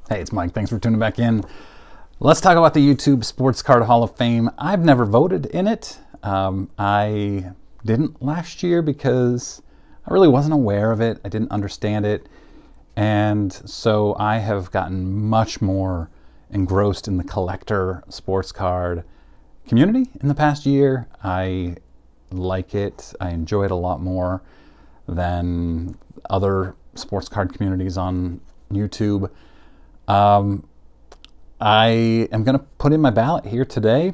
Hey, it's Mike. Thanks for tuning back in. Let's talk about the YouTube Sports Card Hall of Fame. I've never voted in it. I didn't last year because I really wasn't aware of it. I didn't understand it. And so I have gotten much more engrossed in the collector sports card community in the past year. I like it. I enjoy it a lot more than other sports card communities on YouTube. I am going to put in my ballot here today.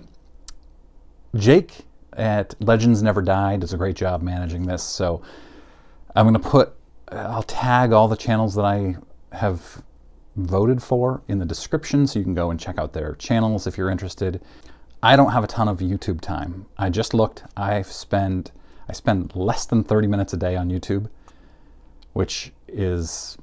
Jake at Legends Never Die does a great job managing this, so I'm going to I'll tag all the channels that I have voted for in the description, so you can go and check out their channels if you're interested. I don't have a ton of YouTube time. I just looked. I spend less than 30 minutes a day on YouTube, which is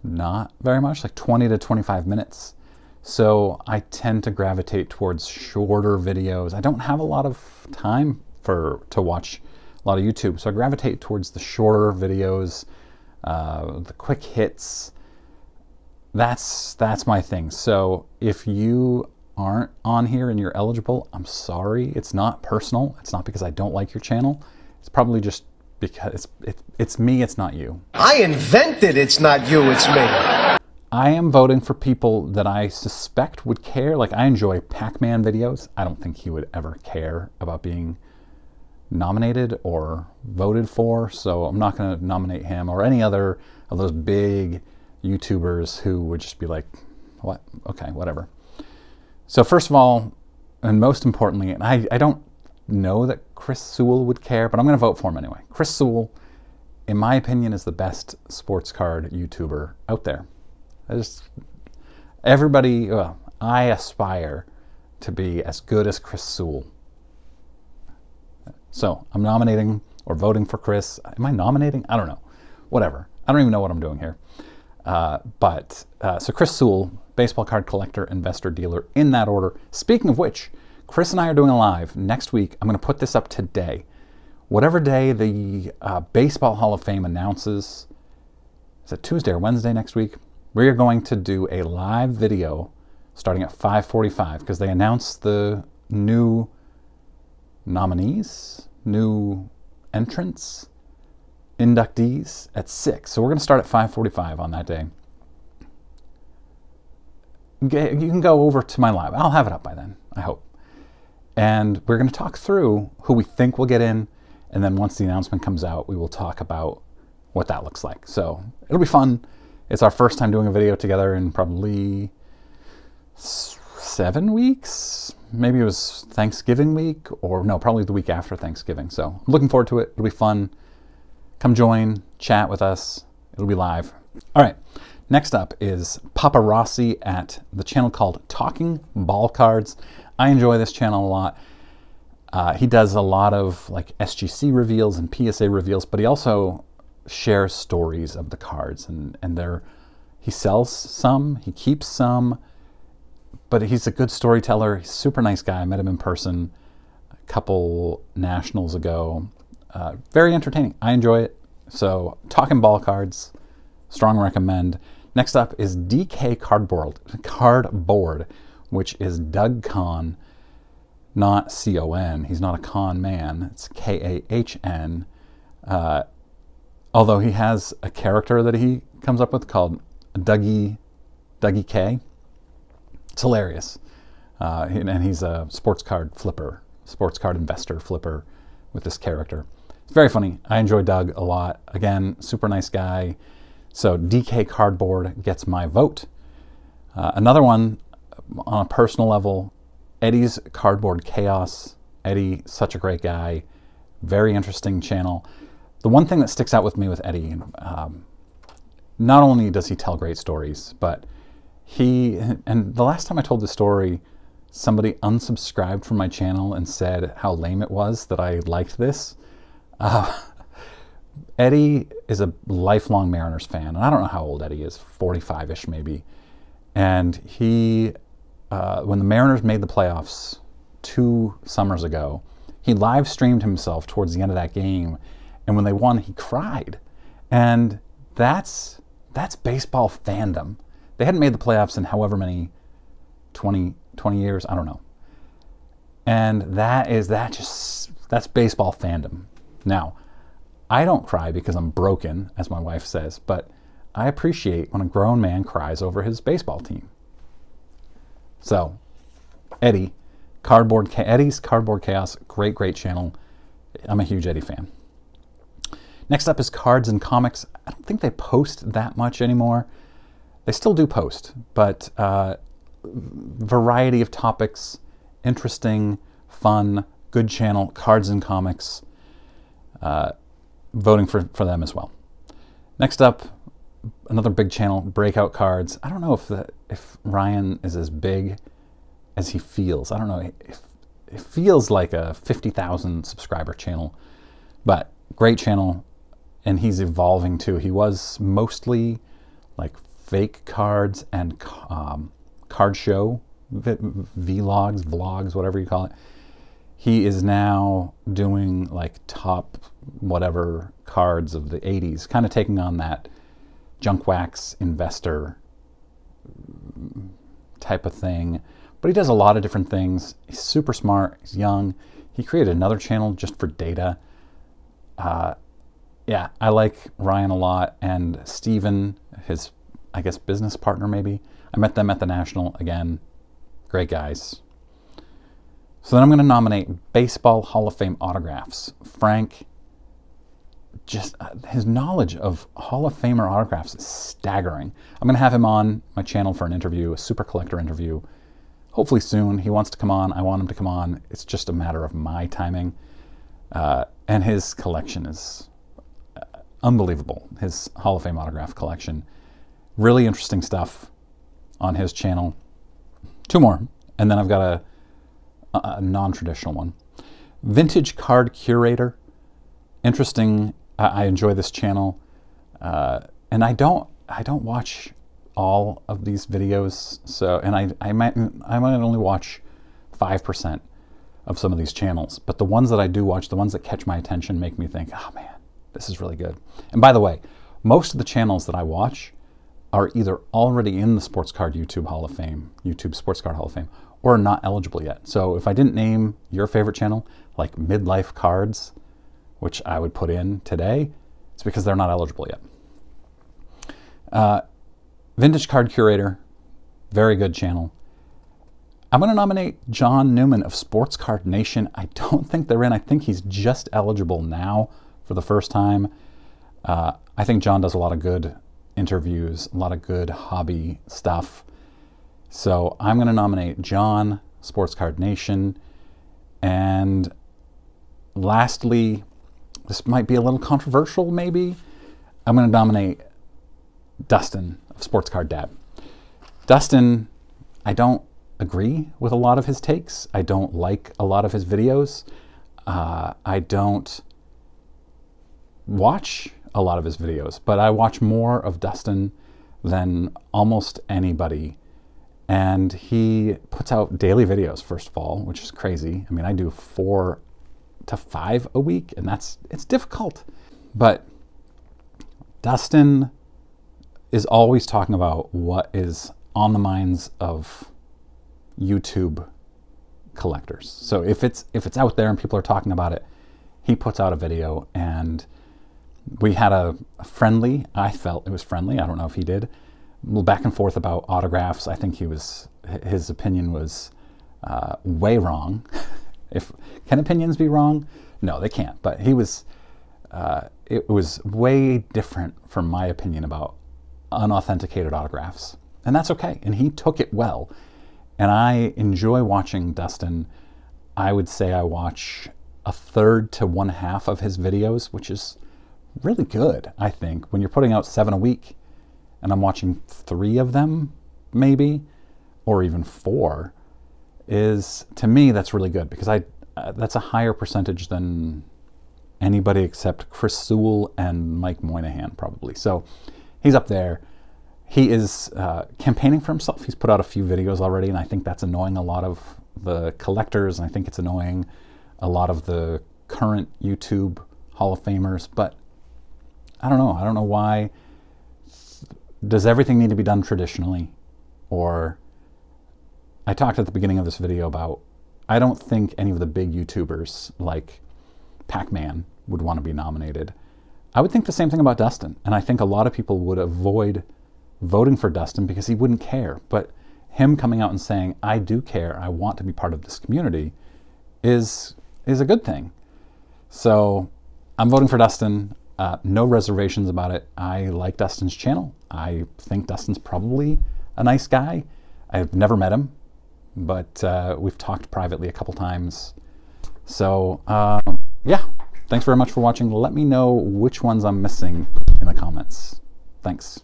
not very much, like 20 to 25 minutes. So I tend to gravitate towards shorter videos. I don't have a lot of time to watch a lot of YouTube, so I gravitate towards the shorter videos, the quick hits. That's my thing. So if you aren't on here and you're eligible, I'm sorry. It's not personal. It's not because I don't like your channel. It's probably just because it's me, it's not you. I invented it's not you, it's me. I am voting for people that I suspect would care. Like, I enjoy Pac-Man videos. I don't think he would ever care about being nominated or voted for, so I'm not going to nominate him or any other of those big YouTubers who would just be like, what? Okay, whatever. So first of all, and most importantly, and I don't know that Chris Sewell would care, but I'm going to vote for him anyway. Chris Sewell, in my opinion, is the best sports card YouTuber out there. I aspire to be as good as Chris Sewell. So I'm nominating or voting for Chris. Am I nominating? I don't know. Whatever. I don't even know what I'm doing here. So Chris Sewell, baseball card collector, investor, dealer, in that order. Speaking of which, Chris and I are doing a live next week. I'm going to put this up today. Whatever day the Baseball Hall of Fame announces, is it Tuesday or Wednesday next week? We're going to do a live video starting at 5:45 because they announced the new nominees, new entrants, inductees at 6. So we're going to start at 5:45 on that day. You can go over to my live. I'll have it up by then, I hope. And we're going to talk through who we think will get in, and then once the announcement comes out, we will talk about what that looks like. So it'll be fun. It's our first time doing a video together in probably 7 weeks. Maybe it was Thanksgiving week, or no, probably the week after Thanksgiving. So I'm looking forward to it. It'll be fun. Come join, chat with us. It'll be live. All right. Next up is Papa Rossi at the channel called Talking Ball Cards. I enjoy this channel a lot. He does a lot of like SGC reveals and PSA reveals, but he also shares stories of the cards, and he sells some, he keeps some, but he's a good storyteller. He's a super nice guy. I met him in person a couple nationals ago. Very entertaining. I enjoy it. So Talking Ball Cards, strong recommend. Next up is DK Cardboard, which is Doug Kahn, not C-O-N. He's not a con man. It's K-A-H-N. Although he has a character that he comes up with called Dougie K. It's hilarious. And he's a sports card flipper, sports card investor flipper with this character. It's very funny. I enjoy Doug a lot. Again, super nice guy. So DK Cardboard gets my vote. Another one on a personal level, Eddie's Cardboard Chaos. Eddie, such a great guy. Very interesting channel. The one thing that sticks out with me with Eddie, not only does he tell great stories, but and the last time I told the story, somebody unsubscribed from my channel and said how lame it was that I liked this. Eddie is a lifelong Mariners fan, and I don't know how old Eddie is, 45-ish maybe. And he, when the Mariners made the playoffs 2 summers ago, he live streamed himself towards the end of that game, and when they won, he cried. And that's baseball fandom. They hadn't made the playoffs in however many 20 years, I don't know. And that's baseball fandom. Now, I don't cry because I'm broken, as my wife says, but I appreciate when a grown man cries over his baseball team. So, Eddie's Cardboard Chaos, great channel. I'm a huge Eddie fan. Next up is Cards and Comics. I don't think they post that much anymore. They still do post, but variety of topics, interesting, fun, good channel, Cards and Comics. Voting for them as well. Next up, another big channel, Breakout Cards. I don't know if Ryan is as big as he feels. I don't know if it feels like a 50,000 subscriber channel, but great channel, and he's evolving too. He was mostly like fake cards and card show vlogs, whatever you call it. He is now doing like top whatever cards of the 80s, kind of taking on that junk wax investor type of thing. But he does a lot of different things. He's super smart. He's young. He created another channel just for data. Yeah, I like Ryan a lot. And Steven, his, I guess, business partner maybe. I met them at the National. Again, great guys. So then I'm going to nominate Baseball Hall of Fame autographs. Frank, just his knowledge of Hall of Famer autographs is staggering. I'm going to have him on my channel for an interview, a super collector interview. Hopefully soon. He wants to come on. I want him to come on. It's just a matter of my timing. And his collection is unbelievable. His Hall of Fame autograph collection. Really interesting stuff on his channel. Two more. And then I've got a non-traditional one. Vintage Card Curator. Interesting. I enjoy this channel. And I don't watch all of these videos, so, and I might only watch 5% of some of these channels, but the ones that I do watch, the ones that catch my attention, make me think, oh man, this is really good. And by the way, most of the channels that I watch are either already in the Sports Card YouTube Hall of Fame, YouTube Sports Card Hall of Fame, or not eligible yet. So if I didn't name your favorite channel, like Midlife Cards, which I would put in today, it's because they're not eligible yet. Vintage Card Curator, very good channel. I'm going to nominate John Newman of Sports Card Nation. I don't think they're in. I think he's just eligible now for the first time. I think John does a lot of good interviews, a lot of good hobby stuff. So I'm going to nominate John, Sports Card Nation. And lastly, this might be a little controversial maybe, I'm going to nominate Dustin of Sports Card Dad. Dustin, I don't agree with a lot of his takes. I don't like a lot of his videos. I don't watch a lot of his videos, but I watch more of Dustin than almost anybody. And he puts out daily videos, first of all, which is crazy. I mean, I do 4 to 5 a week, and it's difficult. But Dustin is always talking about what is on the minds of YouTube collectors. So if it's out there and people are talking about it, he puts out a video. And we had a friendly, I felt it was friendly, I don't know if he did, back and forth about autographs. I think his opinion was way wrong. Can opinions be wrong? No, they can't. But it was way different from my opinion about unauthenticated autographs. And that's okay. And he took it well. And I enjoy watching Dustin. I would say I watch 1/3 to 1/2 of his videos, which is really good, I think. When you're putting out 7 a week, and I'm watching 3 of them, maybe, or even 4, is, to me, that's really good, because that's a higher percentage than anybody except Chris Sewell and Mike Moynihan, probably. So he's up there. He is campaigning for himself. He's put out a few videos already, and I think that's annoying a lot of the collectors, and I think it's annoying a lot of the current YouTube Hall of Famers, but I don't know. I don't know why does everything need to be done traditionally? Or I talked at the beginning of this video about, I don't think any of the big YouTubers like Pac-Man would want to be nominated. I would think the same thing about Dustin, and I think a lot of people would avoid voting for Dustin because he wouldn't care. But him coming out and saying, I do care, I want to be part of this community, is a good thing. So I'm voting for Dustin. No reservations about it. I like Dustin's channel. I think Dustin's probably a nice guy. I've never met him, but we've talked privately a couple times. So yeah, thanks very much for watching. Let me know which ones I'm missing in the comments. Thanks.